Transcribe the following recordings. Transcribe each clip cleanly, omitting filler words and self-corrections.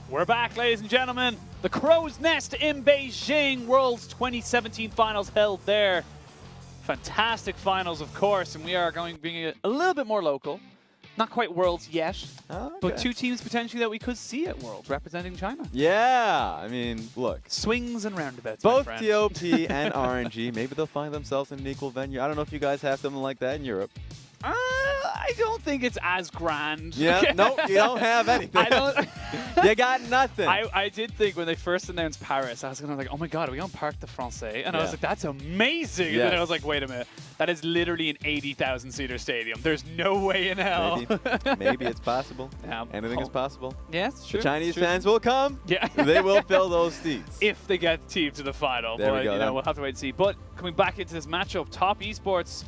We're back, ladies and gentlemen. The Crow's Nest in Beijing, Worlds 2017 finals held there. Fantastic finals, of course, and we are going to be a little bit more local. Not quite Worlds yet, but two teams potentially that we could see at Worlds representing China. Yeah, I mean, look. Swings and roundabouts, both TOP and RNG, maybe they'll find themselves in an equal venue. I don't know if you guys have something like that in Europe. I don't think it's as grand. Yeah, no, you don't have anything. I don't. You got nothing. I did think when they first announced Paris, I was going to like, oh my god, are we on Parc de Francais? And I was like, that's amazing. Yes. And then I was like, wait a minute, that is literally an 80,000 seater stadium. There's no way in hell. Maybe it's possible. Yeah. Anything is possible. Yes, true. The Chinese fans will come. Yeah. They will fill those seats. If they get the team to the final. There but, we go, you know, we'll have to wait and see. But coming back into this matchup, Top Esports,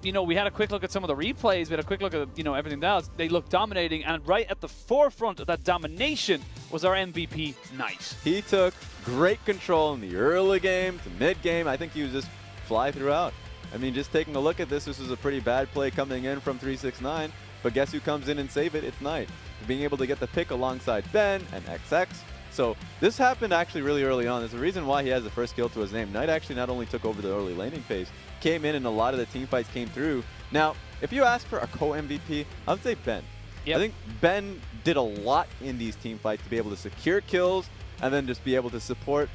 you know, we had a quick look at some of the replays. We had a quick look at, you know, everything else. They looked dominating, and right at the forefront of that domination was our MVP, Knight. He took great control in the early game to mid game. I think he was just fly throughout. I mean, just taking a look at this was a pretty bad play coming in from 369. But guess who comes in and save it? It's Knight. Being able to get the pick alongside Ben and XX. So this happened actually really early on. There's a reason why he has the first kill to his name. Knight actually not only took over the early laning phase, came in and a lot of the team fights came through. Now, if you ask for a co-MVP, I would say Ben. Yep. I think Ben did a lot in these team fights to be able to secure kills and then just be able to support,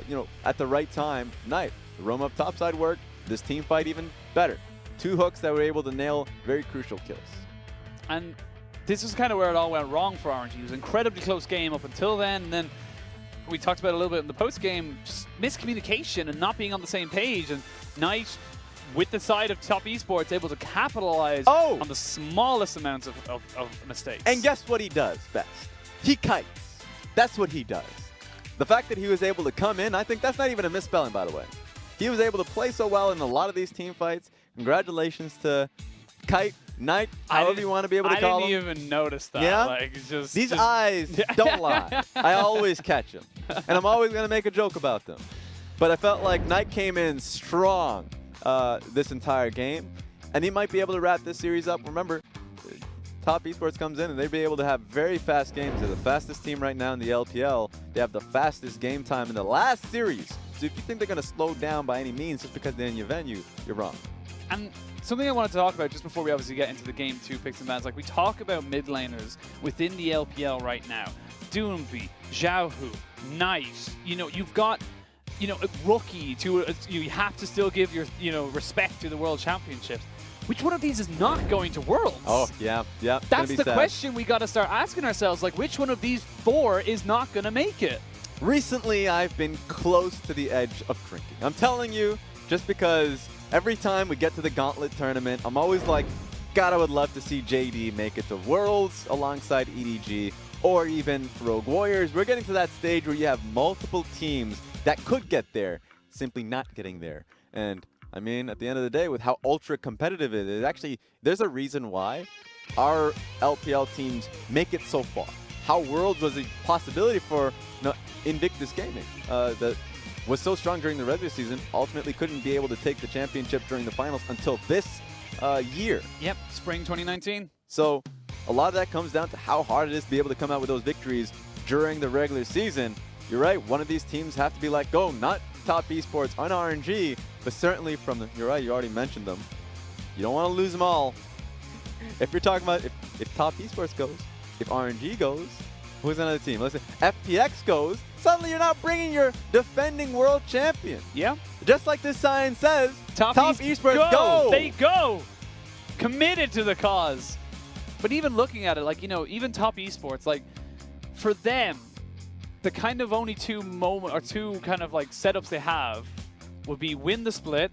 you know, at the right time, Knight. The roam up topside worked, this team fight even better. 2 hooks that were able to nail very crucial kills. And this is kind of where it all went wrong for RNG. It was an incredibly close game up until then, and then we talked about it a little bit in the post-game, just miscommunication and not being on the same page, and Knight, with the side of Top Esports, able to capitalize on the smallest amounts of mistakes. And guess what he does best? He kites. That's what he does. The fact that he was able to come in, I think that's not even a misspelling, by the way. He was able to play so well in a lot of these team fights. Congratulations to Kite, Knight, however you want to be able to call him. I didn't even notice that. Yeah? Like, These eyes don't lie. I always catch them. And I'm always going to make a joke about them. But I felt like Knight came in strong this entire game. And he might be able to wrap this series up. Remember, Top Esports comes in and they'd be able to have very fast games. They're the fastest team right now in the LPL. They have the fastest game time in the last series. So if you think they're going to slow down by any means just because they're in your venue, you're wrong. And something I wanted to talk about just before we obviously get into the game 2 picks and bans, like we talk about mid laners within the LPL right now. Doomby, Xiahu, Knight, you know, you've got, you know, a rookie to, you have to still give your, you know, respect to the World Championships. Which one of these is not going to Worlds? Oh, yeah. That's the question we got to start asking ourselves. Like, which one of these 4 is not going to make it? Recently, I've been close to the edge of drinking. I'm telling you, just because every time we get to the Gauntlet tournament, I'm always like, God, I would love to see JD make it to Worlds alongside EDG or even Rogue Warriors. We're getting to that stage where you have multiple teams that could get there, simply not getting there. And I mean, at the end of the day, with how ultra competitive it is, actually, there's a reason why our LPL teams make it so far. How Worlds was a possibility for Invictus Gaming that was so strong during the regular season, ultimately couldn't be able to take the championship during the finals until this year. Yep, spring 2019. So a lot of that comes down to how hard it is to be able to come out with those victories during the regular season. You're right, one of these teams have to be like, go, not Top Esports on RNG, but certainly from the, you're right, you already mentioned them. You don't want to lose them all. If you're talking about if Top Esports goes, if RNG goes, who's another team? Let's say FPX goes, suddenly you're not bringing your defending world champion. Yeah. Just like this sign says, Top Esports go! They go! Committed to the cause. But even looking at it, like, you know, even Top Esports, like, for them, the kind of only two kind of like setups they have would be win the split,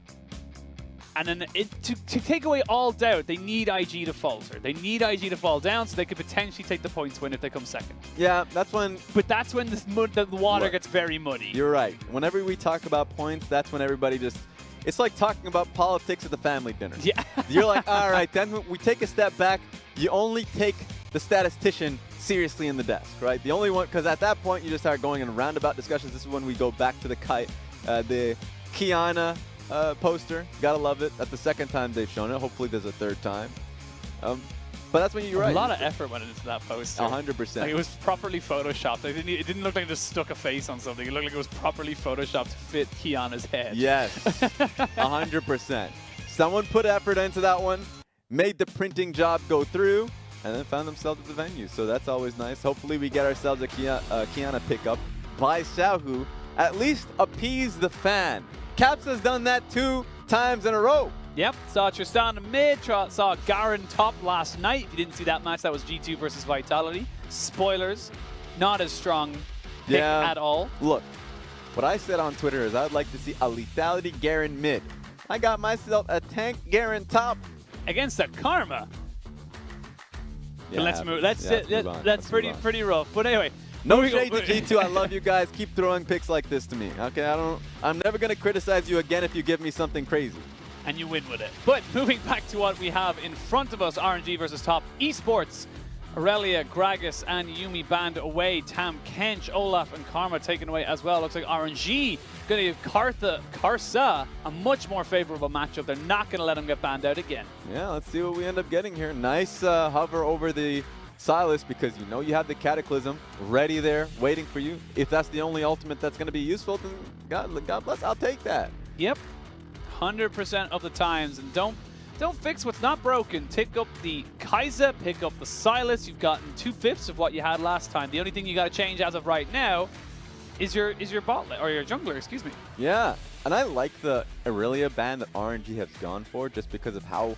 and then to take away all doubt, they need IG to falter. They need IG to fall down so they could potentially take the points win if they come second. Yeah, that's when... But that's when the water gets very muddy. You're right. Whenever we talk about points, that's when everybody just... It's like talking about politics at the family dinner. Yeah. You're like, all right, then we take a step back. You only take the statistician seriously in the desk, right? The only one, because at that point, you just start going in roundabout discussions. This is when we go back to the kite, the Kiana poster. Gotta love it. That's the second time they've shown it. Hopefully there's a third time. But that's when you're right. A lot of effort went into that poster. 100%. Like, it was properly photoshopped. It didn't look like they just stuck a face on something. It looked like it was properly photoshopped to fit Kiana's head. Yes, 100%. Someone put effort into that one, made the printing job go through, and then found themselves at the venue. So that's always nice. Hopefully we get ourselves a Kiana pickup by Xiahu. At least appease the fan. Caps has done that 2 times in a row. Yep, saw Tristan in mid, saw Garen top last night. If you didn't see that match, that was G2 versus Vitality. Spoilers, not as strong pick at all. Look, what I said on Twitter is I'd like to see a lethality Garen mid. I got myself a tank Garen top. Against a Karma. Yeah, Let's move. That's pretty rough. But anyway. No shade to G2. I love you guys. Keep throwing picks like this to me. Okay, I'm never gonna criticize you again if you give me something crazy. And you win with it. But moving back to what we have in front of us, RNG versus Top Esports. Aurelia, Gragas, and Yumi banned away. Tam, Kench, Olaf, and Karma taken away as well. Looks like RNG going to give Karsa a much more favorable matchup. They're not going to let him get banned out again. Yeah, let's see what we end up getting here. Nice hover over the Silas, because you know you have the Cataclysm ready there, waiting for you. If that's the only ultimate that's going to be useful, then God bless, I'll take that. Yep, 100% of the times. And don't fix what's not broken. Pick up the Kaiser, pick up the Silas. You've gotten 2/5 of what you had last time. The only thing you got to change as of right now is your bot or your jungler, excuse me. Yeah, and I like the Aurelia ban that RNG has gone for, just because of how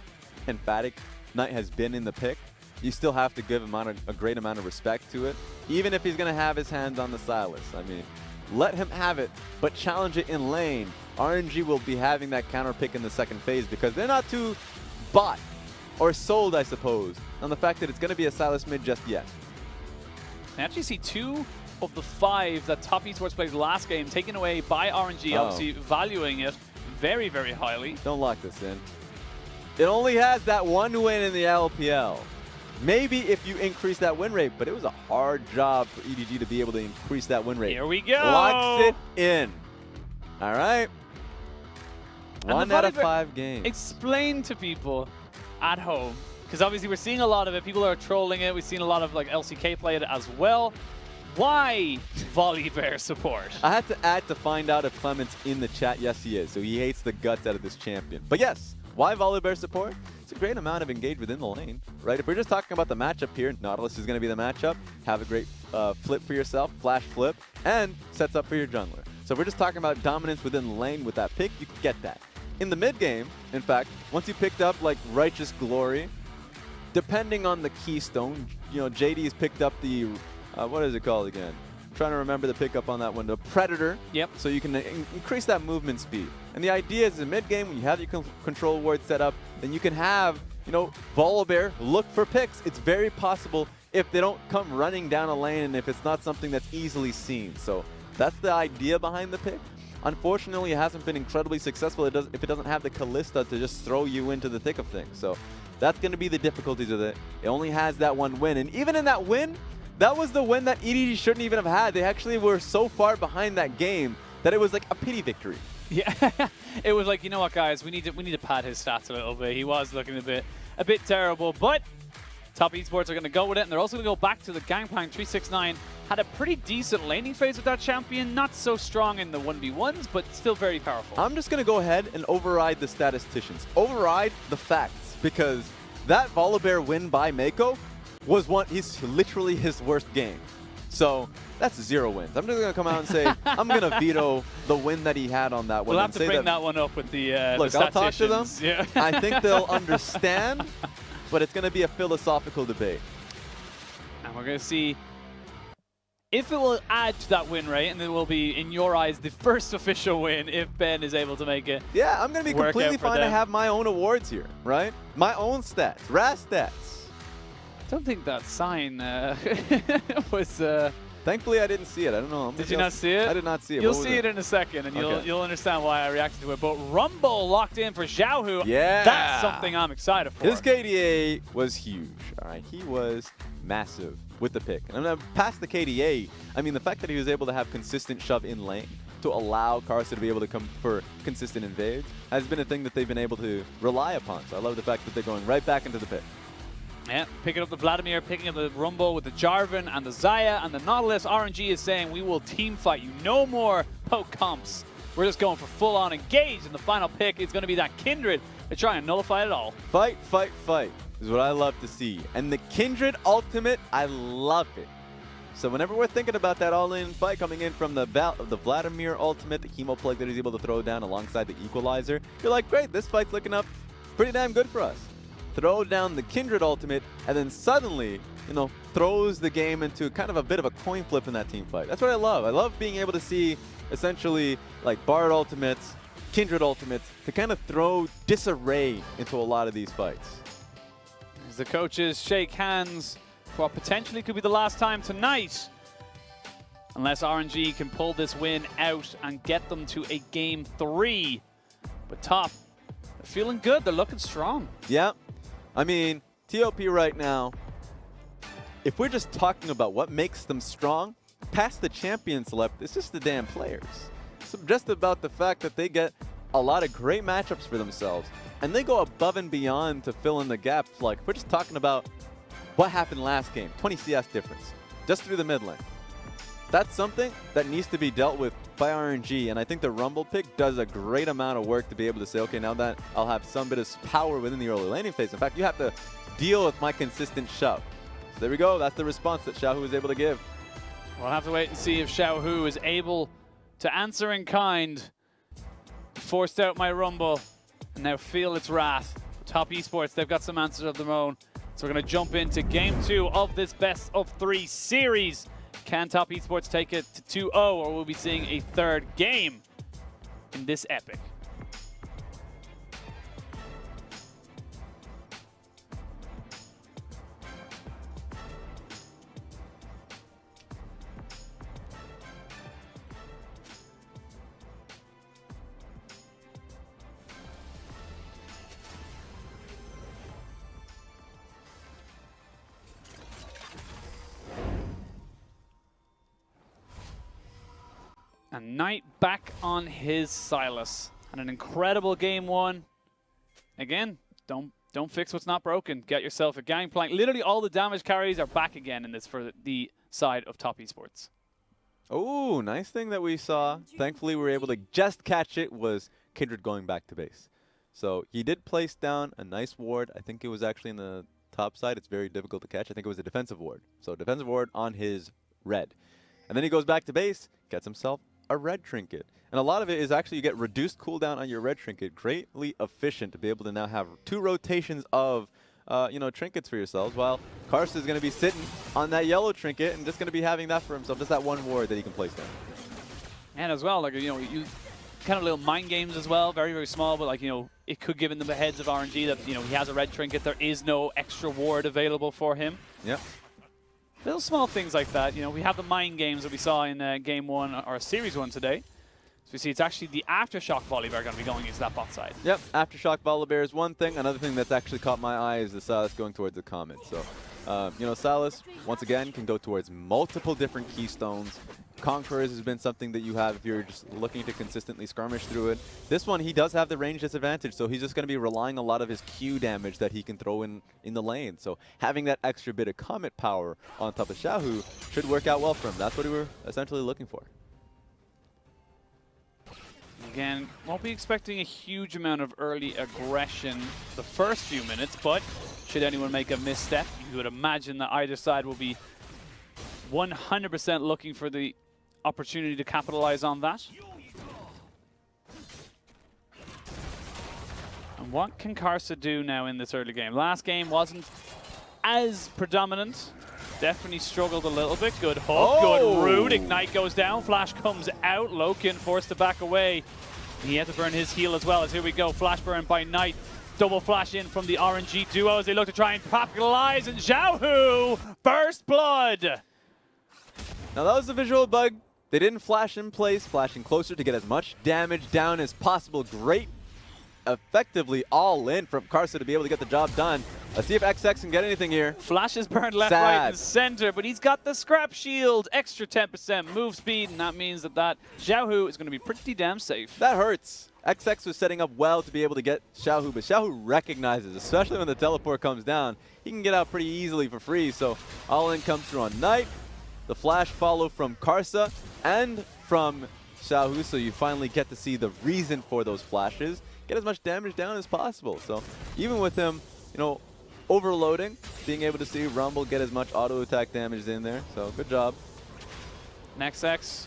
emphatic Knight has been in the pick. You still have to give him a great amount of respect to it, even if he's going to have his hands on the Silas. I mean, let him have it, but challenge it in lane. RNG will be having that counter pick in the second phase because they're not too bought or sold, I suppose, on the fact that it's going to be a Silas mid just yet. I actually see 2 of the 5 that Top Esports plays last game taken away by RNG, obviously valuing it very, very highly. Don't lock this in. It only has that 1 win in the LPL. Maybe if you increase that win rate, but it was a hard job for EDG to be able to increase that win rate. Here we go. Locks it in. All right. 1 out of 5 games. Explain to people at home, because obviously we're seeing a lot of it. People are trolling it. We've seen a lot of like LCK play it as well. Why Volibear support? I had to add to find out if Clement's in the chat. Yes, he is. So he hates the guts out of this champion. But yes, why Volibear support? It's a great amount of engage within the lane, right? If we're just talking about the matchup here, Nautilus is going to be the matchup. Have a great flip for yourself, flash flip, and sets up for your jungler. So if we're just talking about dominance within the lane with that pick, you can get that. In the mid game, in fact, once you picked up like Righteous Glory, depending on the keystone, you know, JD's picked up the, what is it called again? I'm trying to remember the pickup on that one, the Predator. Yep. So you can increase that movement speed. And the idea is in mid game, when you have your control ward set up, then you can have, you know, Volibear look for picks. It's very possible if they don't come running down a lane and if it's not something that's easily seen. So that's the idea behind the pick. Unfortunately, it hasn't been incredibly successful if it doesn't have the Kalista to just throw you into the thick of things. So that's going to be the difficulties of it. It only has that 1 win. And even in that win, that was the win that EDG shouldn't even have had. They actually were so far behind that game that it was like a pity victory. Yeah, it was like, you know what, guys, we need to pad his stats a little bit. He was looking a bit terrible, but Top Esports are going to go with it, and they're also going to go back to the Gangplank. 369 had a pretty decent laning phase with that champion. Not so strong in the 1v1s, but still very powerful. I'm just going to go ahead and override the statisticians. Override the facts, because that Volibear win by Mako was literally his worst game. So that's 0 wins. I'm just going to come out and say, I'm going to veto the win that he had on that one. We'll have to bring that one up with the Look, I'll talk to them. Yeah. I think they'll understand, but it's going to be a philosophical debate. And we're going to see if it will add to that win rate, and it will be, in your eyes, the first official win if Ben is able to make it. Yeah, I'm going to be completely fine to have my own awards here, right? My own stats, RAS stats. I don't think that sign was... Thankfully, I didn't see it. I don't know. Did you not see it? I did not see it. You'll see it in a second, and you'll understand why I reacted to it. But Rumble locked in for Xiahu. Yeah. That's something I'm excited for. His KDA was huge. All right, he was massive with the pick. And I'm going to pass the KDA. I mean, the fact that he was able to have consistent shove in lane to allow Karsa to be able to come for consistent invades has been a thing that they've been able to rely upon. So I love the fact that they're going right back into the pick. Yeah, picking up the Vladimir, picking up the Rumble with the Jarvan and the Xayah and the Nautilus. RNG is saying we will team fight you. No more poke comps. We're just going for full-on engage, and the final pick is going to be that Kindred to try and nullify it all. Fight, fight, fight is what I love to see. And the Kindred ultimate, I love it. So whenever we're thinking about that all-in fight coming in from the Vladimir ultimate, the Chemo Plague that he's able to throw down alongside the Equalizer, you're like, great, this fight's looking up pretty damn good for us. Throw down the Kindred ultimate, and then suddenly, you know, throws the game into kind of a bit of a coin flip in that team fight. That's what I love. I love being able to see essentially like Bard ultimates, Kindred ultimates, to kind of throw disarray into a lot of these fights. As the coaches shake hands for what potentially could be the last time tonight, unless RNG can pull this win out and get them to a game 3. But Top, they're feeling good. They're looking strong. Yeah. I mean, TOP right now, if we're just talking about what makes them strong, past the champion select, it's just the damn players. So just about the fact that they get a lot of great matchups for themselves, and they go above and beyond to fill in the gaps. Like, we're just talking about what happened last game, 20 CS difference, just through the mid lane. That's something that needs to be dealt with by RNG, and I think the Rumble pick does a great amount of work to be able to say, okay, now that I'll have some bit of power within the early laning phase. In fact, you have to deal with my consistent shove. So there we go. That's the response that Xiahu was able to give. We'll have to wait and see if Xiahu is able to answer in kind. Forced out my Rumble, and now feel its wrath. Top Esports, they've got some answers of their own. So we're going to jump into game 2 of this best of 3 series. Can Top Esports take it to 2-0, or will we be seeing a third game in this epic? And Knight back on his Silas. And an incredible game 1. Again, don't fix what's not broken. Get yourself a gangplank. Literally all the damage carries are back again in this for the side of Top Esports. Oh, nice thing that we saw. Thankfully, we were able to just catch it was Kindred going back to base. So he did place down a nice ward. I think it was actually in the top side. It's very difficult to catch. I think it was a defensive ward. So defensive ward on his red. And then he goes back to base, gets himself a red trinket. And a lot of it is actually you get reduced cooldown on your red trinket. Greatly efficient to be able to now have 2 rotations of you know, trinkets for yourselves, while Karsa is going to be sitting on that yellow trinket and just going to be having that for himself, just that one ward that he can place down. And as well, like, you know, you kind of little mind games as well, very, very small, but like, you know, it could give in the heads of RNG that, you know, he has a red trinket, there is no extra ward available for him. Yep. Little small things like that. You know, we have the mind games that we saw in Game 1 or Series 1 today. So we see it's actually the Aftershock Volibear going to be going into that bot side. Yep, Aftershock Volibear is one thing. Another thing that's actually caught my eye is the Silas going towards the Comet. So, you know, Silas, once again, can go towards multiple different keystones. Conquerors has been something that you have if you're just looking to consistently skirmish through it. This one, he does have the range disadvantage, so he's just going to be relying a lot of his Q damage that he can throw in the lane. So having that extra bit of Comet power on top of Xiahu should work out well for him. That's what we were essentially looking for. Again, won't be expecting a huge amount of early aggression the first few minutes, but should anyone make a misstep, you would imagine that either side will be 100% looking for the opportunity to capitalize on that. And what can Karsa do now in this early game? Last game wasn't as predominant. Definitely struggled a little bit. Good hook, good root. Ignite goes down, flash comes out. LokeN forced to back away. He had to burn his heal as well, as here we go. Flash burn by Knight. Double flash in from the RNG duo as they look to try and capitalize. And Xiahu, first blood. Now that was the visual bug. They didn't flash in place, flashing closer to get as much damage down as possible. Great, effectively all in from Karsa to be able to get the job done. Let's see if XX can get anything here. Flash is burned left, Sad. right, and center, but he's got the scrap shield, extra 10% move speed, and that means that Xiahu is going to be pretty damn safe. That hurts. XX was setting up well to be able to get Xiahu, but Xiahu recognizes, especially when the teleport comes down, he can get out pretty easily for free. So all-in comes through on Knight. The flash follow from Karsa and from Xiahu, so you finally get to see the reason for those flashes. Get as much damage down as possible. So even with him, you know, overloading, being able to see Rumble get as much auto attack damage in there. So good job. Nexx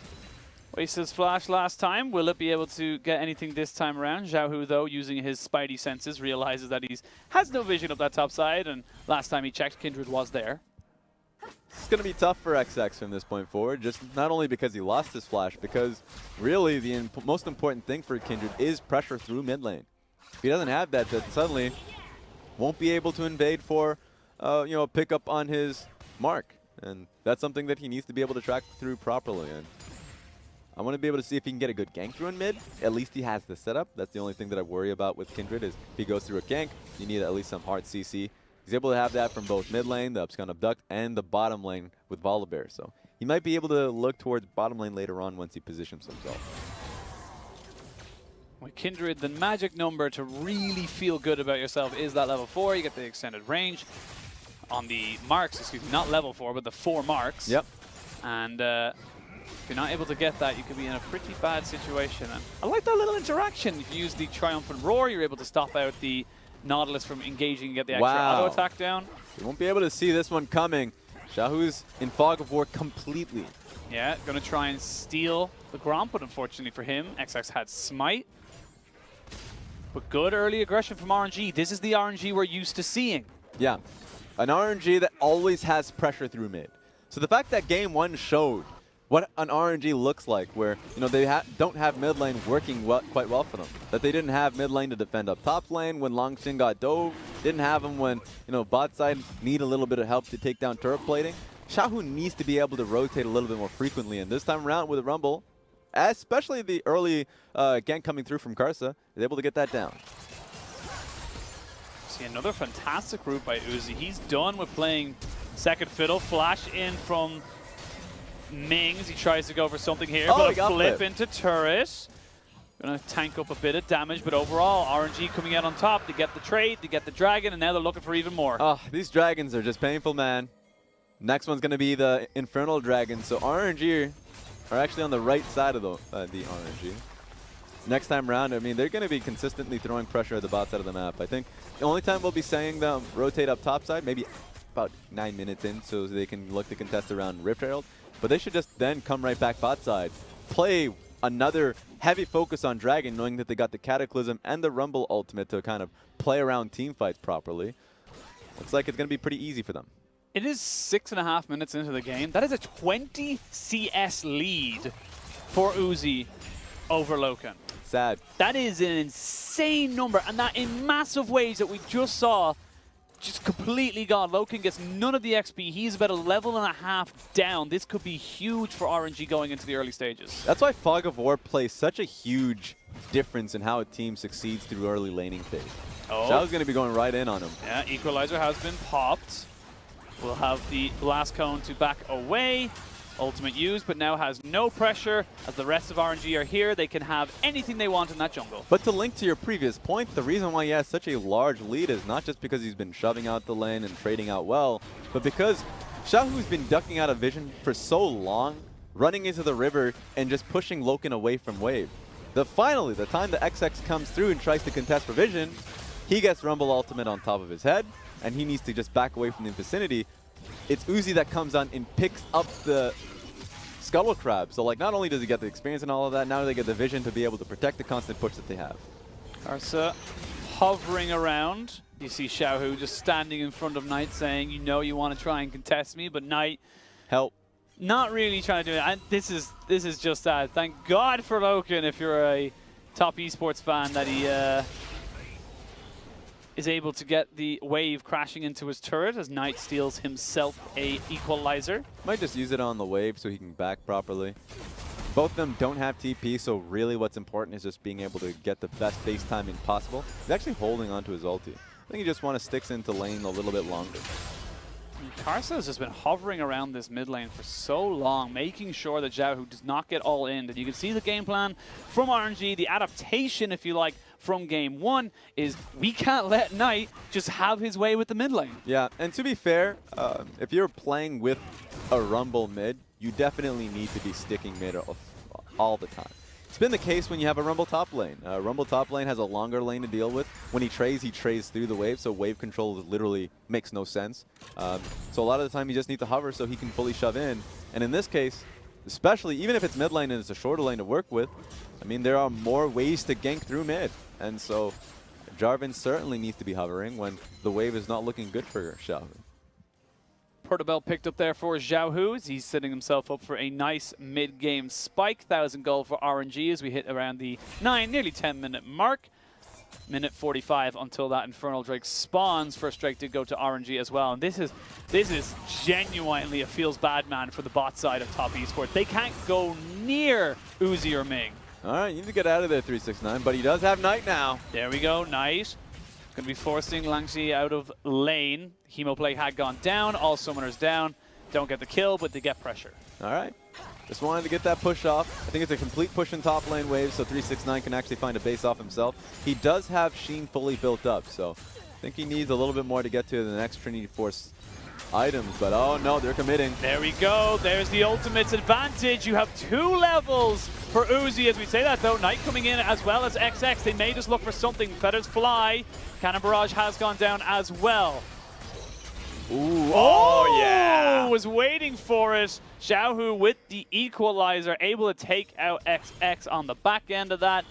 wasted his flash last time. Will it be able to get anything this time around? Xiahu, though, using his spidey senses, realizes that he has no vision up that top side, and last time he checked, Kindred was there. It's going to be tough for XX from this point forward, just not only because he lost his flash, because really the most important thing for Kindred is pressure through mid lane. If he doesn't have that, then suddenly won't be able to invade for, you know, pick up on his mark. And that's something that he needs to be able to track through properly. And I want to be able to see if he can get a good gank through in mid. At least he has the setup. That's the only thing that I worry about with Kindred is if he goes through a gank, you need at least some hard CC. He's able to have that from both mid lane, the Upscon Abduct, and the bottom lane with Volibear. So he might be able to look towards bottom lane later on once he positions himself. With Kindred, the magic number to really feel good about yourself is that level 4. You get the extended range on the marks, excuse me, not level 4, but the 4 marks. Yep. And if you're not able to get that, you could be in a pretty bad situation. And I like that little interaction. If you use the Triumphant Roar, you're able to stop out the Nautilus from engaging and get the extra auto attack down. You won't be able to see this one coming. Xiahu's in Fog of War completely. Yeah, going to try and steal the Gromp, but unfortunately for him, XX had Smite. But good early aggression from RNG. This is the RNG we're used to seeing. Yeah, an RNG that always has pressure through mid. So the fact that game 1 showed what an RNG looks like, where they don't have mid lane working quite well for them. That they didn't have mid lane to defend up top lane when Langx got dove. Didn't have them when bot side need a little bit of help to take down turret plating. Xiahu needs to be able to rotate a little bit more frequently, and this time around with a Rumble, especially the early gank coming through from Karsa, is able to get that down. See another fantastic route by Uzi. He's done with playing second fiddle. Flash in from Ming as he tries to go for something here, but a flip into turret. Gonna tank up a bit of damage, but overall, RNG coming out on top to get the trade, to get the dragon, and now they're looking for even more. Oh, these dragons are just painful, man. Next one's gonna be the Infernal Dragon, so RNG are actually on the right side of the RNG. Next time around, I mean, they're gonna be consistently throwing pressure at the bot side of the map. I think the only time we'll be saying them rotate up top side, maybe about 9 minutes in, so they can look to contest around Rift Herald. But they should just then come right back bot side, play another heavy focus on Dragon, knowing that they got the Cataclysm and the Rumble ultimate to kind of play around team fights properly. Looks like it's going to be pretty easy for them. It is 6.5 minutes into the game. That is a 20 CS lead for Uzi over LokeN. Sad. That is an insane number, and that in massive ways that we just saw just completely gone. LokeN gets none of the XP. He's about 1.5 levels down. This could be huge for RNG going into the early stages. That's why Fog of War plays such a huge difference in how a team succeeds through early laning phase. Oh. Xiahu's going to be going right in on him. Yeah, Equalizer has been popped. We'll have the Blast Cone to back away. Ultimate used, but now has no pressure. As the rest of RNG are here, they can have anything they want in that jungle. But to link to your previous point, the reason why he has such a large lead is not just because he's been shoving out the lane and trading out well, but because Xiahu's been ducking out of vision for so long, running into the river and just pushing LokeN away from wave. Finally, the time the XX comes through and tries to contest for vision, he gets Rumble ultimate on top of his head, and he needs to just back away from the vicinity. It's Uzi that comes on and picks up the Scuttle Crab. So like, not only does he get the experience and all of that, now they get the vision to be able to protect the constant push that they have. Karsa hovering around. You see Xiahu just standing in front of Knight saying, you know you want to try and contest me, but Knight help. Not really trying to do it. And this is just sad. Thank God for LokeN if you're a top esports fan that he is able to get the wave crashing into his turret as Knight steals himself a equalizer. Might just use it on the wave so he can back properly. Both of them don't have TP, so really what's important is just being able to get the best base timing possible. He's actually holding onto his ulti. I think he just want to stick into lane a little bit longer. Karsa has just been hovering around this mid lane for so long, making sure that Xiahu does not get all in. And you can see the game plan from RNG, the adaptation, if you like, from game one is we can't let Knight just have his way with the mid lane. Yeah, and to be fair, if you're playing with a Rumble mid, you definitely need to be sticking mid all the time. It's been the case when you have a Rumble top lane. Rumble top lane has a longer lane to deal with. When he trays through the wave, so wave control literally makes no sense. So a lot of the time you just need to hover so he can fully shove in. And in this case, especially even if it's mid lane and it's a shorter lane to work with, I mean, there are more ways to gank through mid. And so Jarvan certainly needs to be hovering when the wave is not looking good for Xiahu. Portobello picked up there for Xiahu as he's setting himself up for a nice mid-game spike. 1,000 gold for RNG as we hit around the 9, nearly 10-minute mark. Minute 45 until that Infernal Drake spawns. First Drake did go to RNG as well. And this is genuinely a feels bad man for the bot side of Top Esports. They can't go near Uzi or Ming. All right, you need to get out of there, 369, but he does have Knight now. There we go, Knight. Going to be forcing Langx out of lane. Hemo play had gone down, all summoners down. Don't get the kill, but they get pressure. All right. Just wanted to get that push off. I think it's a complete push in top lane wave, so 369 can actually find a base off himself. He does have Sheen fully built up, so I think he needs a little bit more to get to the next Trinity Force items, but oh no, they're committing. There we go. There's the ultimate's advantage. You have 2 levels for Uzi as we say that though. Knight coming in as well as XX. They may just look for something. Feathers fly. Cannon Barrage has gone down as well. Ooh, oh yeah. Was waiting for it. Xiahu with the equalizer, able to take out XX on the back end of that.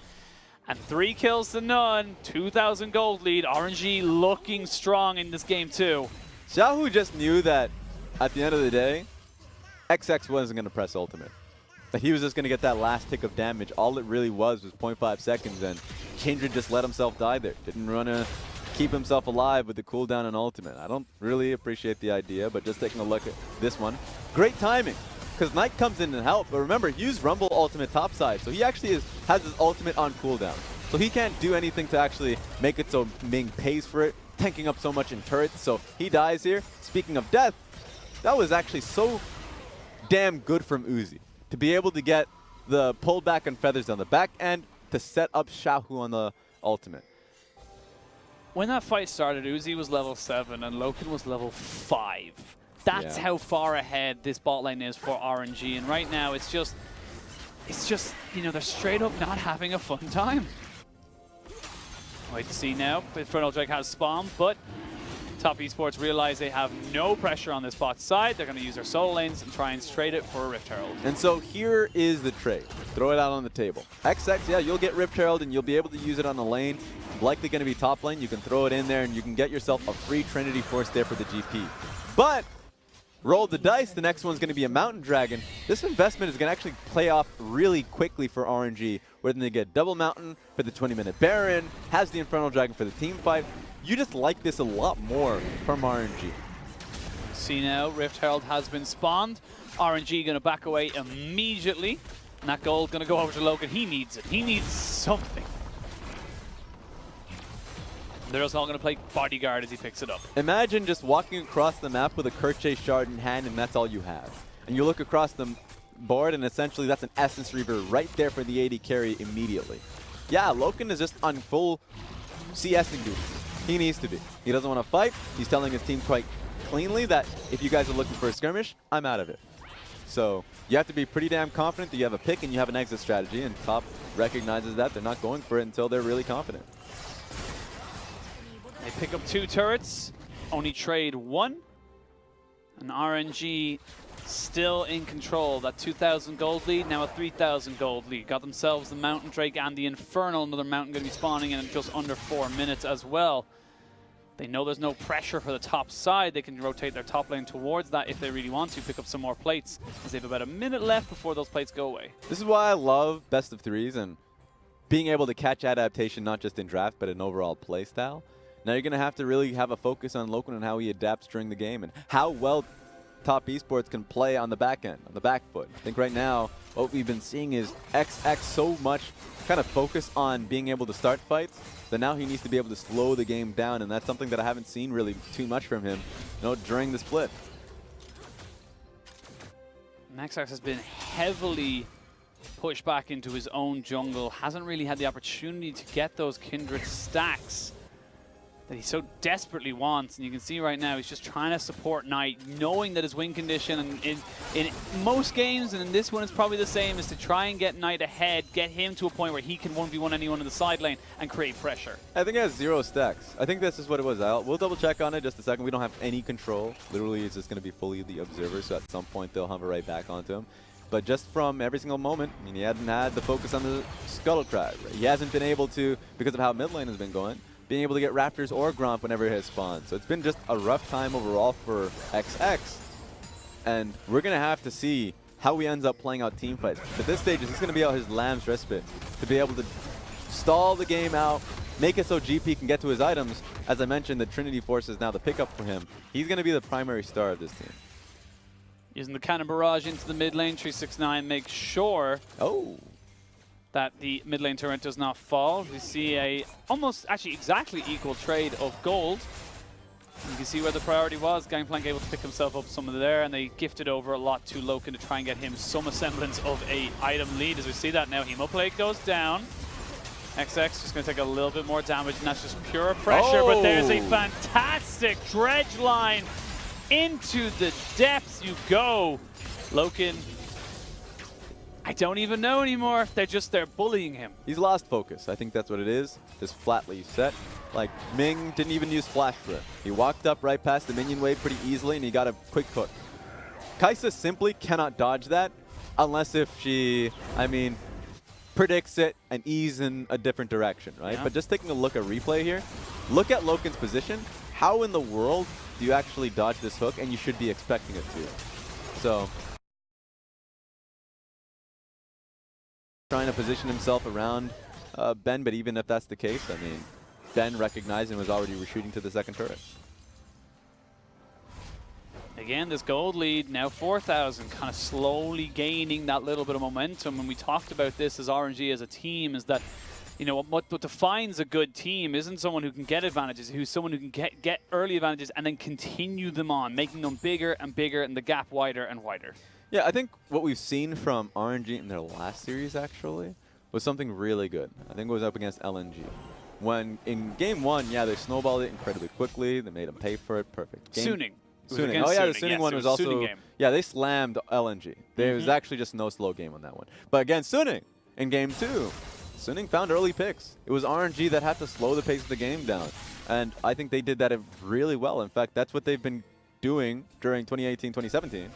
And 3 kills to none. 2,000 gold lead. RNG looking strong in this game too. Xiahu just knew that at the end of the day, XX wasn't going to press ultimate. That he was just going to get that last tick of damage. All it really was 0.5 seconds, and Kindred just let himself die there. Didn't want to keep himself alive with the cooldown and ultimate. I don't really appreciate the idea, but just taking a look at this one. Great timing, because Knight comes in and help. But remember, he used Rumble ultimate topside, so he actually has his ultimate on cooldown. So he can't do anything to actually make it so Ming pays for it, tanking up so much in turrets, so he dies here. Speaking of death, that was actually so damn good from Uzi to be able to get the pullback and feathers on the back end to set up Xiahu on the ultimate. When that fight started, Uzi was level 7 and LokeN was level 5. That's how far ahead this bot lane is for RNG, and right now it's just, you know, they're straight up not having a fun time. Wait to see now. Infernal Drake has spawned, but Top Esports realize they have no pressure on this bot side. They're going to use their solo lanes and try and trade it for a Rift Herald. And so here is the trade. Throw it out on the table. XX, yeah, you'll get Rift Herald and you'll be able to use it on the lane. Likely going to be top lane. You can throw it in there and you can get yourself a free Trinity Force there for the GP. But roll the dice. The next one's going to be a Mountain Dragon. This investment is going to actually play off really quickly for RNG, where then they get double Mountain for the 20-minute Baron, has the Infernal Dragon for the team fight. You just like this a lot more from RNG. See now, Rift Herald has been spawned. RNG going to back away immediately. And that gold going to go over to LokeN. He needs it. He needs something. They're also all going to play bodyguard as he picks it up. Imagine just walking across the map with a Kerche shard in hand and that's all you have. And you look across the board and essentially that's an Essence Reaver right there for the AD carry immediately. Yeah, LokeN is just on full CSing duty. He needs to be. He doesn't want to fight. He's telling his team quite cleanly that if you guys are looking for a skirmish, I'm out of it. So you have to be pretty damn confident that you have a pick and you have an exit strategy, and Top recognizes that. They're not going for it until they're really confident. They pick up 2 turrets, only trade 1. And RNG still in control. That 2,000 gold lead, now a 3,000 gold lead. Got themselves the Mountain Drake and the Infernal. Another Mountain going to be spawning in just under 4 minutes as well. They know there's no pressure for the top side. They can rotate their top lane towards that if they really want to, pick up some more plates, as they have about a minute left before those plates go away. This is why I love best of threes and being able to catch adaptation not just in draft but in overall play style. Now you're going to have to really have a focus on LokeN and how he adapts during the game and how well Top Esports can play on the back end, on the back foot. I think right now what we've been seeing is XX so much kind of focus on being able to start fights that now he needs to be able to slow the game down, and that's something that I haven't seen really too much from him, during the split. Langx has been heavily pushed back into his own jungle, hasn't really had the opportunity to get those kindred stacks that he so desperately wants. And you can see right now he's just trying to support Knight, knowing that his win condition and in most games, and in this one it's probably the same, is to try and get Knight ahead, get him to a point where he can 1v1 anyone in the side lane and create pressure. I think he has 0 stacks. I think this is what it was. We'll double check on it just a second. We don't have any control. Literally it's just going to be fully the observer, so at some point they'll hover right back onto him. But just from every single moment, I mean, he hadn't had the focus on the Scuttle Crab. Right? He hasn't been able to, because of how mid lane has been going, being able to get Raptors or Gromp whenever he has spawned. So it's been just a rough time overall for XX. And we're going to have to see how he ends up playing out team fights. At this stage, it's going to be out his Lamb's Respite to be able to stall the game out, make it so GP can get to his items. As I mentioned, the Trinity Force is now the pickup for him. He's going to be the primary star of this team. Using the Cannon Barrage into the mid lane, 369 makes sure that the mid lane turret does not fall. We see a almost actually exactly equal trade of gold. You can see where the priority was. Gangplank able to pick himself up some of there, and they gifted over a lot to LokeN to try and get him some semblance of a item lead. As we see that now, Hemoplate goes down. XX just going to take a little bit more damage, and that's just pure pressure. But there's a fantastic dredge line. Into the depths you go. LokeN, I don't even know anymore. They're bullying him. He's lost focus. I think that's what it is. Just flatly set. Like, Ming didn't even use flash for it. He walked up right past the minion wave pretty easily, and he got a quick hook. Karsa simply cannot dodge that unless if she, predicts it and ease in a different direction, right? Yeah. But just taking a look at replay here, look at LokeN's position. How in the world do you actually dodge this hook? And you should be expecting it to. So, trying to position himself around Ben, but even if that's the case, Ben recognized and was already retreating to the second turret. Again, this gold lead, now 4,000, kind of slowly gaining that little bit of momentum. And we talked about this as RNG as a team, is that what defines a good team isn't someone who can get advantages, who's someone who can get early advantages and then continue them on, making them bigger and bigger and the gap wider and wider. Yeah, I think what we've seen from RNG in their last series, actually, was something really good. I think it was up against LNG. When in game 1, yeah, they snowballed it incredibly quickly. They made them pay for it. Perfect. Suning. Suning. Oh, yeah, the Suning one was also... Yeah, they slammed LNG. There was actually just no slow game on that one. But against Suning, in game 2, Suning found early picks. It was RNG that had to slow the pace of the game down. And I think they did that really well. In fact, that's what they've been doing during 2018, 2017.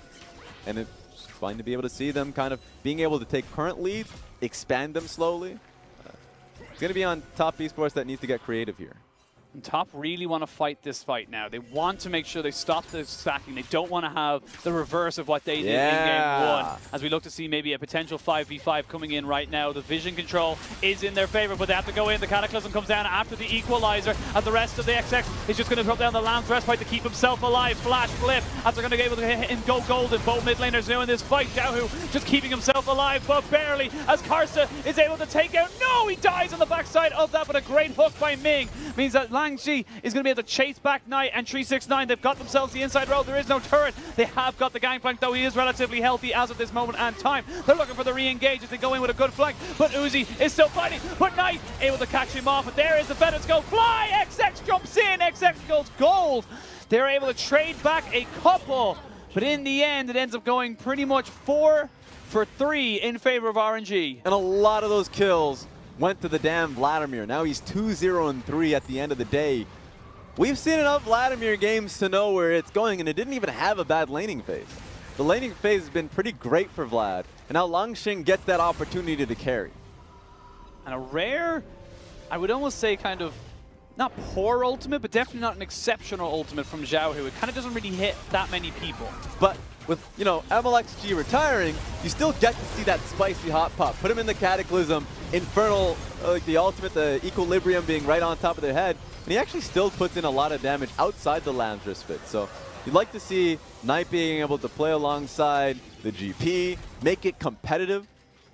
And it's fun to be able to see them kind of being able to take current leads, expand them slowly. It's going to be on Top Esports that needs to get creative here. And Top really want to fight this fight now. They want to make sure they stop the stacking. They don't want to have the reverse of what they did in game 1. As we look to see maybe a potential 5v5 coming in right now. The vision control is in their favor, but they have to go in. The Cataclysm comes down after the equalizer, as the rest of the XX is just going to drop down the Lamb's Respite to keep himself alive. Flash flip, as they're going to be able to hit and go golden. Both mid laners now in this fight. Xiahu just keeping himself alive, but barely, as Karsa is able to take out. No, he dies on the backside of that, but a great hook by Ming means that Langx is going to be able to chase back Knight and 369. They've got themselves the inside road. There is no turret. They have got the Gangplank, though he is relatively healthy as of this moment and time. They're looking for the re-engage as they go in with a good flank, but Uzi is still fighting. But Knight able to catch him off, but there is the Feathers go fly. XX jumps in. XX goes gold. They're able to trade back a couple, but in the end, it ends up going pretty much 4 for 3 in favor of RNG. And a lot of those kills went to the damn Vladimir. Now he's 2-0-3 at the end of the day. We've seen enough Vladimir games to know where it's going, and it didn't even have a bad laning phase. The laning phase has been pretty great for Vlad, and now Langx gets that opportunity to carry. And a rare, I would almost say kind of, not poor ultimate, but definitely not an exceptional ultimate from Xiahu. It kind of doesn't really hit that many people. But with, MLXG retiring, you still get to see that spicy hot pop. Put him in the Cataclysm, Infernal, like the ultimate, the Equilibrium being right on top of their head. And he actually still puts in a lot of damage outside the Lamb's Respite. So You'd like to see Knight being able to play alongside the GP, make it competitive.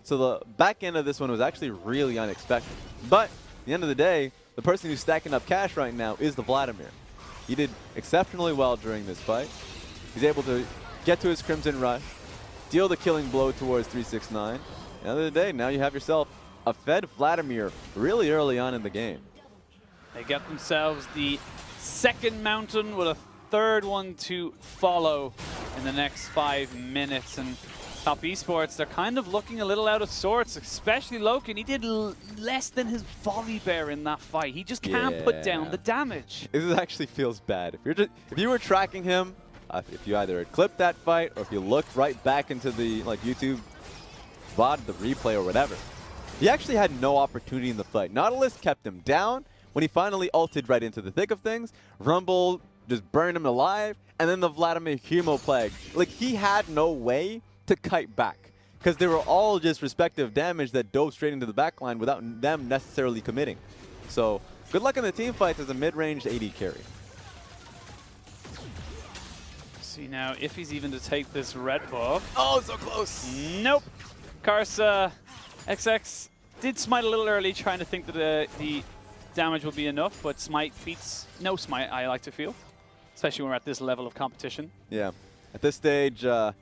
So the back end of this one was actually really unexpected. But at the end of the day, the person who's stacking up cash right now is the Vladimir. He did exceptionally well during this fight. He's able to get to his Crimson Rush, deal the killing blow towards 369. At the end of the day, now you have yourself a fed Vladimir really early on in the game. They get themselves the second mountain with a third one to follow in the next 5 minutes. And Top Esports, they're kind of looking a little out of sorts, especially LokeN. He did less than his volley bear in that fight. He just can't put down the damage. This actually feels bad. If you were tracking him, if you either had clipped that fight or if you looked right back into the YouTube VOD, the replay or whatever, he actually had no opportunity in the fight. Nautilus kept him down. When he finally ulted right into the thick of things, Rumble just burned him alive, and then the Vladimir Humo Plague. Like, he had no way to kite back because they were all just respective damage that dove straight into the backline without them necessarily committing. So good luck in the team fights as a mid-range AD carry. See now if he's even to take this red buff. Oh, so close. Nope. Karsa XX did smite a little early, trying to think that the damage would be enough, but smite beats no smite, I like to feel, especially when we're at this level of competition. Yeah. At this stage, the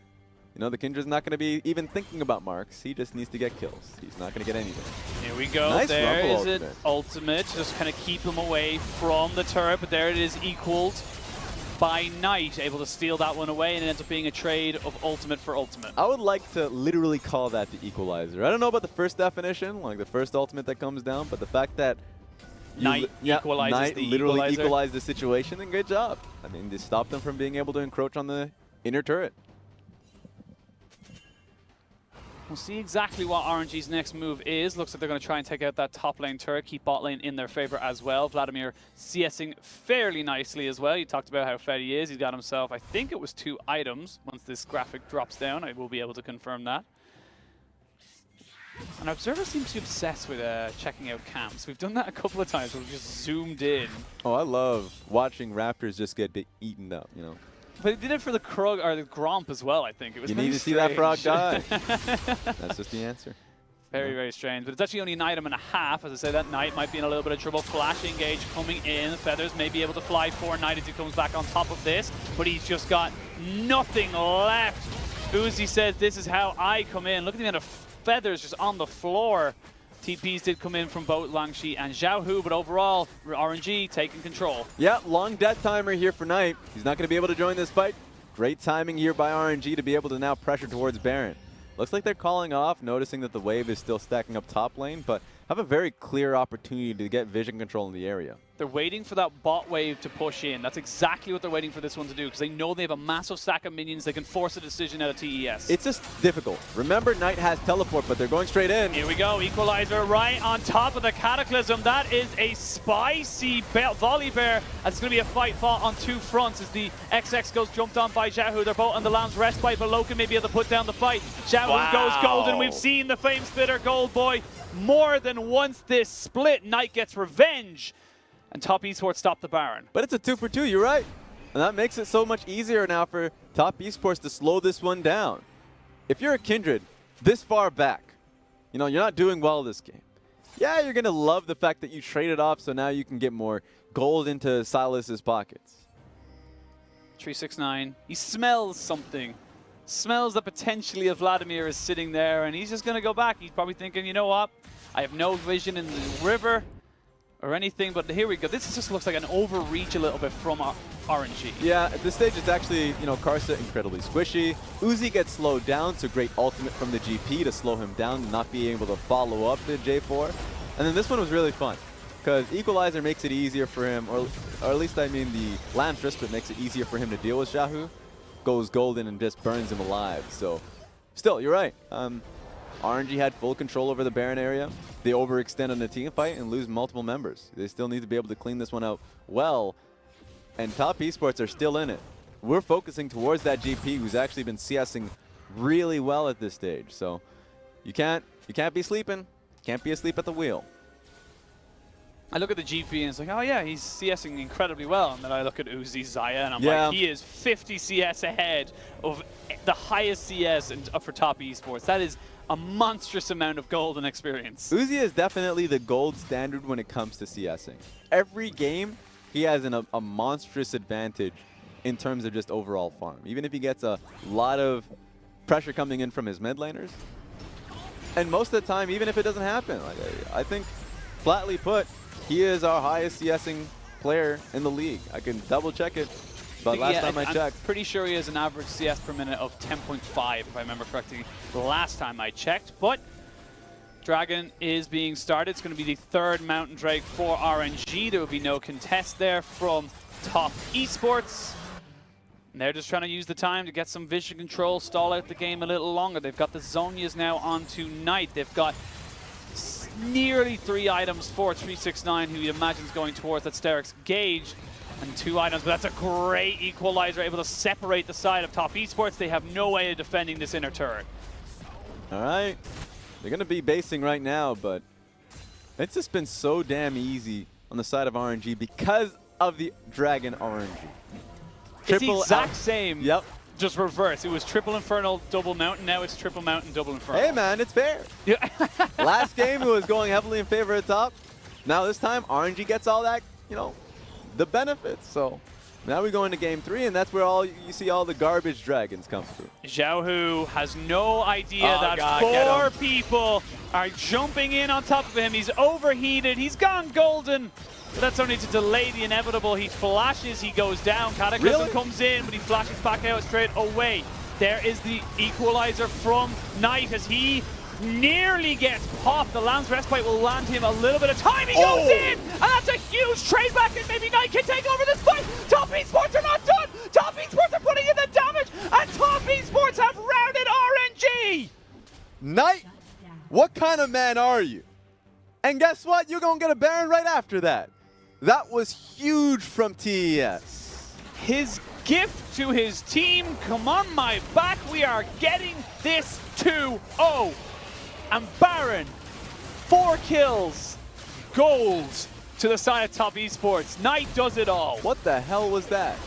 Kindra's not going to be even thinking about marks. He just needs to get kills. He's not going to get anything. Here we go. Nice there is ultimate. it. Ultimate. Just kind of keep him away from the turret, but there it is, equaled by Knight, able to steal that one away, and it ends up being a trade of ultimate for ultimate. I would like to literally call that the equalizer. I don't know about the first definition, like the first ultimate that comes down, but the fact that Knight equalizes Knight the literally equalizer. equalized the situation, and good job. I mean, they stopped them from being able to encroach on the inner turret. We'll see exactly what RNG's next move is. Looks like they're going to try and take out that top lane turret, keep bot lane in their favor as well. Vladimir CSing fairly nicely as well. You talked about how fed he is. He's got himself, I think it was 2 items. Once this graphic drops down, I will be able to confirm that. And Observer seems to be obsessed with checking out camps. We've done that a couple of times. We've just zoomed in. Oh, I love watching Raptors just get eaten up, you know. But he did it for the Krug or the Gromp as well, I think. It was you very need to strange. see that frog die. That's just the answer. Very, very strange. But it's actually only an item and a half. As I say, that Knight might be in a little bit of trouble. Flash engage coming in. Feathers may be able to fly for Knight as he comes back on top of this. But he's just got nothing left. Uzi says, this is how I come in. Look at the amount of feathers just on the floor. TPs did come in from both Langx and Xiahu, but overall, RNG taking control. Yeah, long death timer here for Knight. He's not going to be able to join this fight. Great timing here by RNG to be able to now pressure towards Baron. Looks like they're calling off, noticing that the wave is still stacking up top lane, but have a very clear opportunity to get vision control in the area. They're waiting for that bot wave to push in. That's exactly what they're waiting for this one to do, because they know they have a massive stack of minions. They can force a decision out of TES. It's just difficult. Remember, Knight has teleport, but they're going straight in. Here we go. Equalizer right on top of the Cataclysm. That is a spicy volley bear. It's going to be a fight fought on 2 fronts as the XX goes jumped on by Xiahu. They're both on the Lamb's respite, but LokeN may be able to put down the fight. Xiahu goes golden. We've seen the Flame Spitter Gold Boy more than once this split. Knight gets revenge, and Top Esports stop the Baron. But it's a 2 for 2, you're right. And that makes it so much easier now for Top Esports to slow this one down. If you're a Kindred this far back, you're not doing well this game. Yeah, you're going to love the fact that you traded off so now you can get more gold into Silas's pockets. 369, he smells something. Smells that potentially a Vladimir is sitting there, and he's just going to go back. He's probably thinking, you know what? I have no vision in the river or anything, but here we go. This just looks like an overreach a little bit from RNG. Yeah, at this stage it's actually, Karsa incredibly squishy. Uzi gets slowed down, so great ultimate from the GP to slow him down and not be able to follow up the J4. And then this one was really fun, because Equalizer makes it easier for him, or at least I mean the Lamb's Respite makes it easier for him to deal with Xiahu. Goes golden and just burns him alive. So still, you're right. RNG had full control over the Baron area. They overextend on the team fight and lose multiple members. They still need to be able to clean this one out well. And Top Esports are still in it. We're focusing towards that GP who's actually been CSing really well at this stage. So you can't be sleeping. Can't be asleep at the wheel. I look at the GP and it's like, oh yeah, he's CSing incredibly well. And then I look at Uzi Zaya and I'm Yeah. like, he is 50 CS ahead of the highest CS for top esports. That is a monstrous amount of golden experience. Uzi is definitely the gold standard when it comes to CSing. Every game, he has a monstrous advantage in terms of just overall farm. Even if he gets a lot of pressure coming in from his mid laners. And most of the time, even if it doesn't happen, like, I think, flatly put, he is our highest CSing player in the league. I can double check it, but last time I checked. I'm pretty sure he has an average CS per minute of 10.5, if I remember correctly, the last time I checked. But Dragon is being started. It's going to be the third Mountain Drake for RNG. There will be no contest there from Top Esports. And they're just trying to use the time to get some vision control, stall out the game a little longer. They've got the Zhonya's now onto Knight. They've got nearly 3 items for 369, who he imagines going towards that Sterix Gauge. And 2 items, but that's a great equalizer, able to separate the side of Top Esports. They have no way of defending this inner turret. All right. They're going to be basing right now, but it's just been so damn easy on the side of RNG because of the Dragon RNG. It's the exact same, yep. Just reverse. It was triple Infernal, double Mountain. Now it's triple Mountain, double Infernal. Hey, man, it's fair. Yeah. Last game, it was going heavily in favor of top. Now this time, RNG gets all that, you know, the benefits. So now we go into game 3, and that's where you see all the garbage dragons come through. Xiahu has no idea that 4 people are jumping in on top of him. He's overheated. He's gone golden. But that's only to delay the inevitable. He flashes, he goes down. Cataclysm comes in, but he flashes back out straight away. There is the equalizer from Knight as he nearly gets popped. The Lance Respite will land him a little bit of time. He goes in, and that's a huge trade back, and maybe Knight can take over this fight. Top Esports are not done. Top Esports are putting in the damage, and Top Esports have routed RNG. Knight, what kind of man are you? And guess what? You're going to get a Baron right after that. That was huge from TES. His gift to his team, come on my back, we are getting this 2-0. And Baron, 4 kills, gold to the side of Top Esports. Knight does it all. What the hell was that?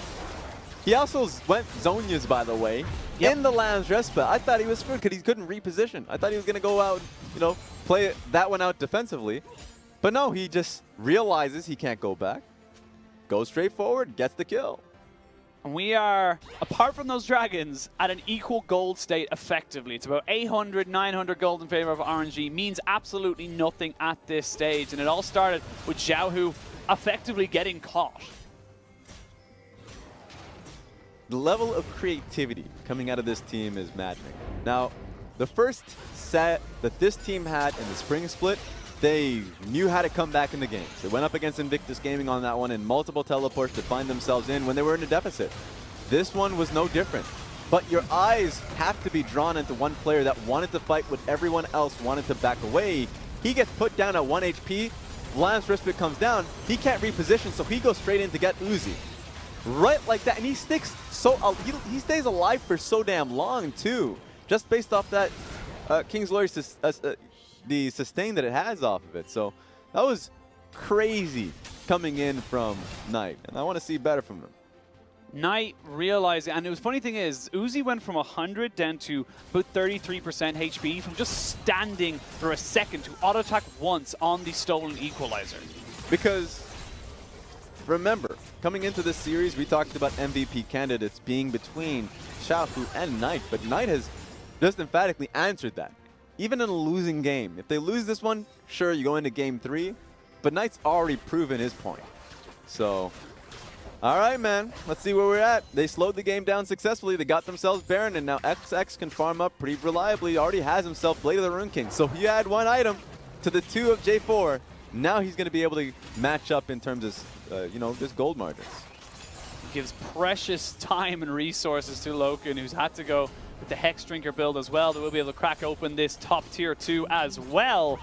He also went Zhonya's, by the way, in the Lamb's Respite. I thought he was screwed because he couldn't reposition. I thought he was going to go out, you know, play that one out defensively. But no, he just realizes he can't go back, goes straight forward, gets the kill. And we are, apart from those dragons, at an equal gold state effectively. It's about 800, 900 gold in favor of RNG. Means absolutely nothing at this stage. And it all started with Xiahu effectively getting caught. The level of creativity coming out of this team is maddening. Now, the first set that this team had in the spring split, they knew how to come back in the games. They went up against Invictus Gaming on that one in multiple teleports to find themselves in when they were in a deficit. This one was no different. But your eyes have to be drawn into one player that wanted to fight when everyone else wanted to back away. He gets put down at 1 HP. Lance Respite comes down. He can't reposition, so he goes straight in to get Uzi. Right like that. And he sticks he stays alive for so damn long, too. Just based off that King's Glory the sustain that it has off of it. So that was crazy coming in from Knight, and I want to see better from him. Knight realizing, and the funny thing is, Uzi went from 100 down to about 33% HP from just standing for a second to auto attack once on the stolen equalizer. Because remember, coming into this series, we talked about MVP candidates being between Xiahu and Knight, but Knight has just emphatically answered that. Even in a losing game, if they lose this one, sure, you go into game 3, but Knight's already proven his point. So, all right, man, let's see where we're at. They slowed the game down successfully. They got themselves Baron, and now XX can farm up pretty reliably. He already has himself Blade of the Rune King. So he had 1 item to the 2 of J4. Now he's going to be able to match up in terms of, you know, just gold margins. Gives precious time and resources to LokeN, who's had to go with the Hex Drinker build as well. They will be able to crack open this top tier 2 as well.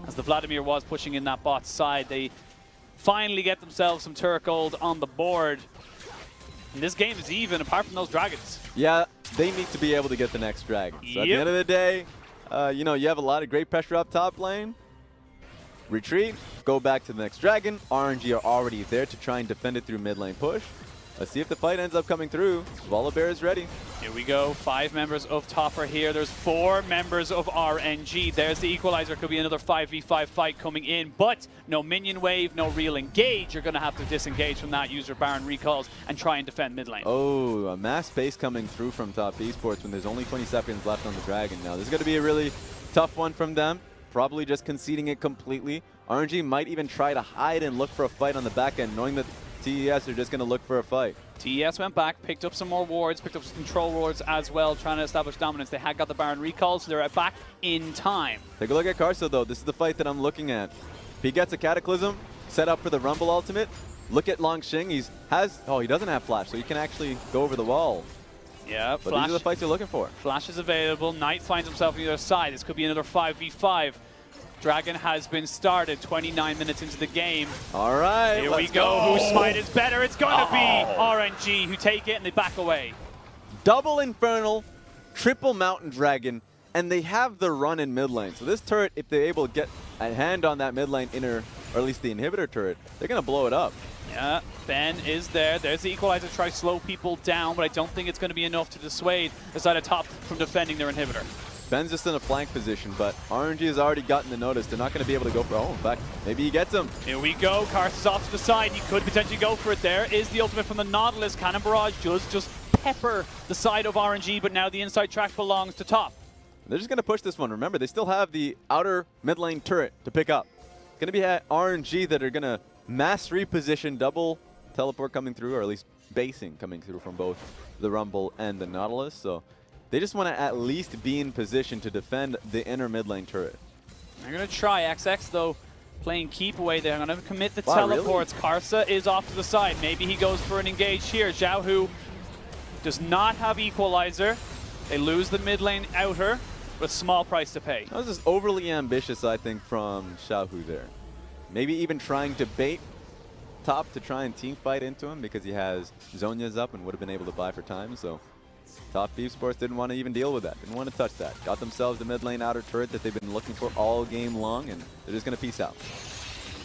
As the Vladimir was pushing in that bot side, they finally get themselves some turret gold on the board. And this game is even, apart from those dragons. Yeah, they need to be able to get the next dragon. So at the end of the day, you know, you have a lot of great pressure up top lane. retreat, go back to the next dragon. RNG are already there to try and defend it through mid lane push. Let's see if the fight ends up coming through. Volibear is ready. Here we go. 5 members of top are here. There's 4 members of RNG. There's the equalizer. Could be another 5v5 fight coming in, but no minion wave, no real engage. You're going to have to disengage from that, use your Baron recalls, and try and defend mid lane. Oh, a mass space coming through from Top Esports when there's only 20 seconds left on the dragon. Now, this is going to be a really tough one from them. Probably just conceding it completely. RNG might even try to hide and look for a fight on the back end, knowing that TES are just going to look for a fight. TES went back, picked up some more wards, picked up some control wards as well, trying to establish dominance. They had got the Baron recalls, so they're back in time. Take a look at Karsa, though. This is the fight that I'm looking at. He gets a Cataclysm, set up for the Rumble ultimate. Look at Langx. He doesn't have Flash, so he can actually go over the wall. Yeah, but these are the fights you're looking for. Flash is available. Knight finds himself on the other side. This could be another 5v5. Dragon has been started 29 minutes into the game. All right, here we go. Whose smite is better? It's going to be RNG who take it and they back away. Double Infernal, triple Mountain Dragon, and they have the run in mid lane. So this turret, if they're able to get a hand on that mid lane inner, or at least the inhibitor turret, they're going to blow it up. Yeah, Ben is there. There's the equalizer to try to slow people down, but I don't think it's going to be enough to dissuade the side of top from defending their inhibitor. Ben's just in a flank position, but RNG has already gotten the notice. They're not going to be able to go for, in fact, maybe he gets him. Here we go. Karsa's off to the side. He could potentially go for it there. Is the ultimate from the Nautilus. Cannon Barrage does just pepper the side of RNG, but now the inside track belongs to top. They're just going to push this one. Remember, they still have the outer mid lane turret to pick up. It's going to be at RNG that are going to mass reposition, double teleport coming through, or at least basing coming through from both the Rumble and the Nautilus. So they just want to at least be in position to defend the inner mid lane turret. They're going to try. XX, though, playing keep away there. I'm going to commit the teleports. Really? Karsa is off to the side. Maybe he goes for an engage here. Xiahu does not have equalizer. They lose the mid lane outer with small price to pay. That was just overly ambitious, I think, from Xiahu there. Maybe even trying to bait top to try and team fight into him because he has Zhonya's up and would have been able to buy for time. So Top Esports didn't want to even deal with that, didn't want to touch that. Got themselves the mid lane outer turret that they've been looking for all game long, and they're just going to peace out.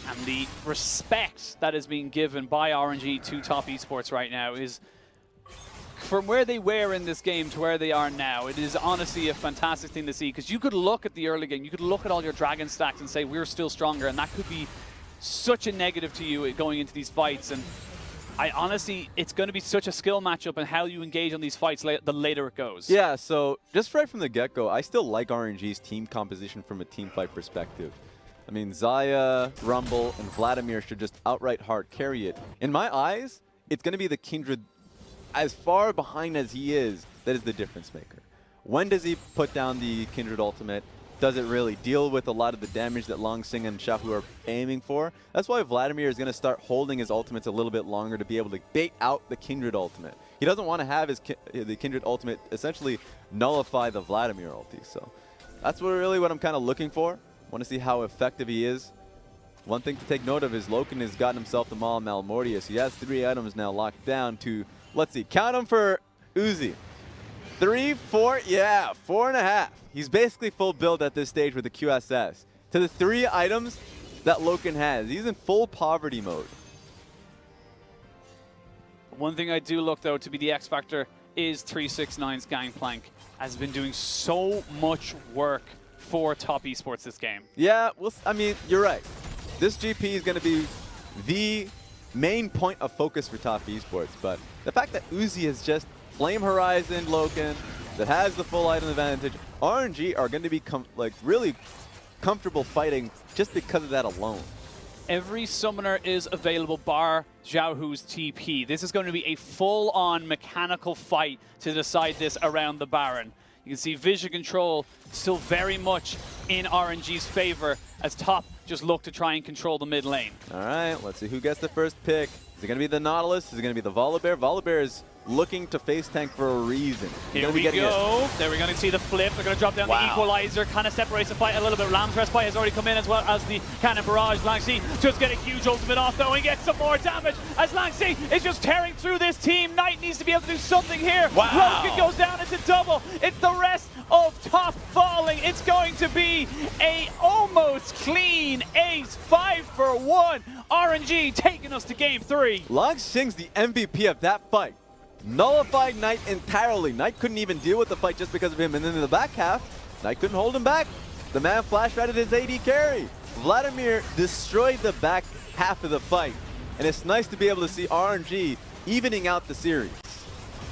And the respect that is being given by RNG to Top Esports right now is, from where they were in this game to where they are now, it is honestly a fantastic thing to see, because you could look at the early game, you could look at all your dragon stacks and say we're still stronger, and that could be such a negative to you going into these fights. And I honestly, it's going to be such a skill matchup and how you engage on these fights the later it goes. Yeah, so just right from the get-go, I still like RNG's team composition from a team fight perspective. I mean, Xayah, Rumble, and Vladimir should just outright hard carry it. In my eyes, it's going to be the Kindred, as far behind as he is, that is the difference maker. When does he put down the Kindred ultimate? Does it really deal with a lot of the damage that Langx and Xiahu are aiming for? That's why Vladimir is going to start holding his ultimates a little bit longer to be able to bait out the Kindred ultimate. He doesn't want to have the Kindred ultimate essentially nullify the Vladimir ulti. So that's really what I'm kind of looking for. Want to see how effective he is. One thing to take note of is LokeN has gotten himself the Maul Malmortius. He has 3 items now locked down to, let's see, count them for Uzi. 3, 4, yeah, 4.5. He's basically full build at this stage with the QSS. To the 3 items that LokeN has. He's in full poverty mode. One thing I do look, though, to be the X factor is 369's Gangplank. Has been doing so much work for Top Esports this game. Yeah, well, I mean, you're right. This GP is going to be the main point of focus for Top Esports, but the fact that Uzi is just Flame Horizon LokeN that has the full item advantage, RNG are going to be really comfortable fighting just because of that alone. Every summoner is available bar Xiaohu's TP. This is going to be a full-on mechanical fight to decide this around the Baron. You can see vision control still very much in RNG's favor as top just look to try and control the mid lane. All right, let's see who gets the first pick. Is it going to be the Nautilus? Is it going to be the Volibear? Volibear is looking to face tank for a reason. Here we go. There we're going to see the flip. They're going to drop down the equalizer. Kind of separates the fight a little bit. Lamb's Respite has already come in as well as the Cannon Barrage. Langx just get a huge ultimate off though and gets some more damage as Langx is just tearing through this team. Knight needs to be able to do something here. LokeN goes down. It's a double. It's the rest of top falling. telling it's going to be a almost clean ace, 5-for-1. RNG taking us to game 3. Langx's the MVP of that fight. Nullified Knight entirely. Knight couldn't even deal with the fight just because of him. And then in the back half, Knight couldn't hold him back. The man flash ratted his AD carry. Vladimir destroyed the back half of the fight. And it's nice to be able to see RNG evening out the series.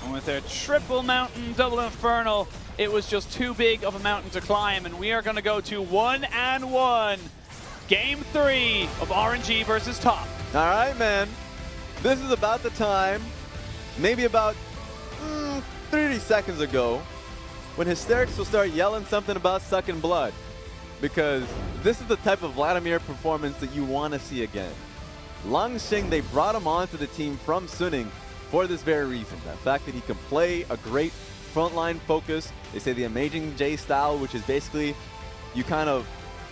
And with their triple mountain, double infernal, it was just too big of a mountain to climb. And we are going to go to 1-1. Game 3 of RNG versus Top. All right, man. This is about the time, maybe about 30 seconds ago, when Hysterics will start yelling something about sucking blood. Because this is the type of Vladimir performance that you want to see again. Langx, they brought him onto the team from Suning for this very reason. The fact that he can play a great frontline focus. They say the Amazing J style, which is basically you kind of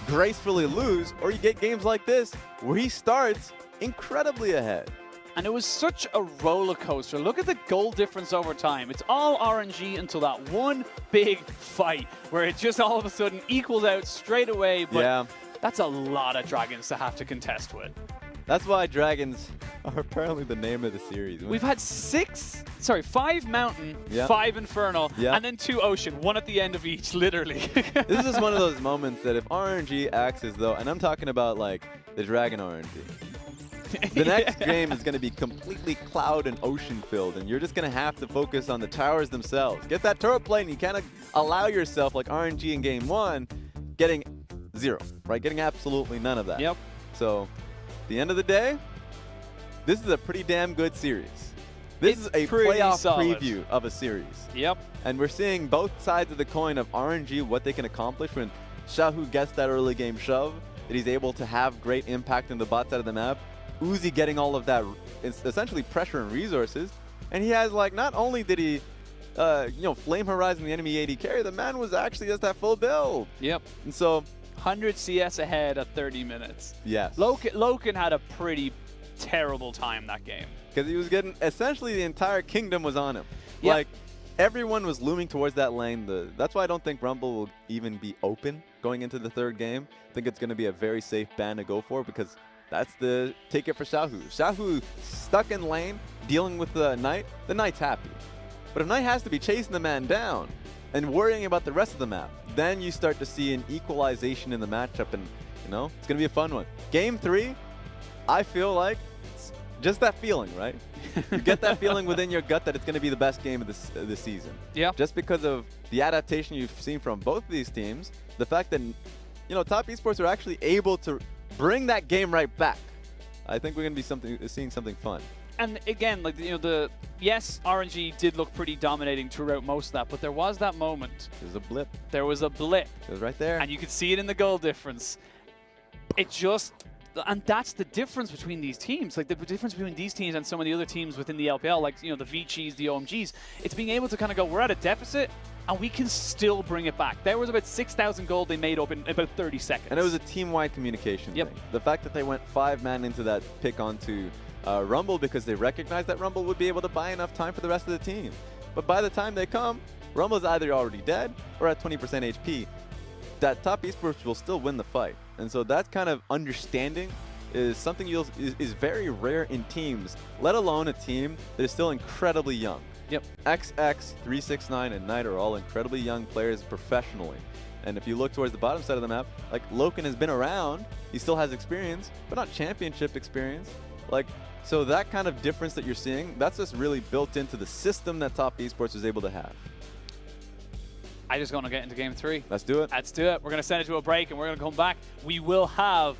gracefully lose, or you get games like this where he starts incredibly ahead. And it was such a roller coaster. Look at the goal difference over time. It's all RNG until that one big fight where it just all of a sudden equals out straight away. But yeah, that's a lot of dragons to have to contest with. That's why dragons are apparently the name of the series. We've had 5 mountain, yeah, 5 infernal, yeah, and then 2 ocean, 1 at the end of each, literally. This is one of those moments that if RNG acts as though, and I'm talking about like the dragon RNG, the next game is going to be completely cloud and ocean filled, and you're just going to have to focus on the towers themselves. Get that turret plate, and you can't allow yourself, like RNG in game 1, getting 0, right? Getting absolutely none of that. Yep. So, at the end of the day, this is a pretty damn good series. This is a playoff preview of a series. Yep. And we're seeing both sides of the coin of RNG, what they can accomplish when Xiahu gets that early game shove, that he's able to have great impact in the bot side of the map. Uzi getting all of that, it's essentially pressure and resources. And he has, like, not only did he, Flame Horizon the enemy AD carry, the man was actually just that full build. Yep. And so 100 CS ahead at 30 minutes. Yes. LokeN had a pretty terrible time that game. Because he was getting, essentially the entire kingdom was on him. Yep. Like, everyone was looming towards that lane. That's why I don't think Rumble will even be open going into the third game. I think it's going to be a very safe ban to go for because that's the ticket for Xiahu. Xiahu stuck in lane, dealing with the Knight. The Knight's happy. But if Knight has to be chasing the man down and worrying about the rest of the map, then you start to see an equalization in the matchup, and it's going to be a fun one. Game 3, I feel like it's just that feeling, right? You get that feeling within your gut that it's going to be the best game of this season. Yeah. Just because of the adaptation you've seen from both of these teams, the fact that Top Esports are actually able to bring that game right back. I think we're going to be seeing something fun. And again, like yes, RNG did look pretty dominating throughout most of that, but there was that moment. There's a blip. There was a blip. It was right there. And you could see it in the goal difference. And that's the difference between these teams. Like the difference between these teams and some of the other teams within the LPL, like the VCs, the OMGs. It's being able to kind of go, we're at a deficit, and we can still bring it back. There was about 6,000 gold they made up in about 30 seconds. And it was a team-wide communication thing. The fact that they went 5-man into that pick onto Rumble because they recognized that Rumble would be able to buy enough time for the rest of the team. But by the time they come, Rumble's either already dead or at 20% HP. That Top Esports will still win the fight. And so that kind of understanding is something is very rare in teams, let alone a team that is still incredibly young. Yep. XX, 369, and Knight are all incredibly young players professionally. And if you look towards the bottom side of the map, like LokeN has been around, he still has experience, but not championship experience. So that kind of difference that you're seeing, that's just really built into the system that Top Esports is able to have. I just want to get into game 3. Let's do it. Let's do it. We're going to send it to a break, and we're going to come back. We will have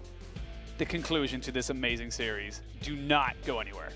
the conclusion to this amazing series. Do not go anywhere.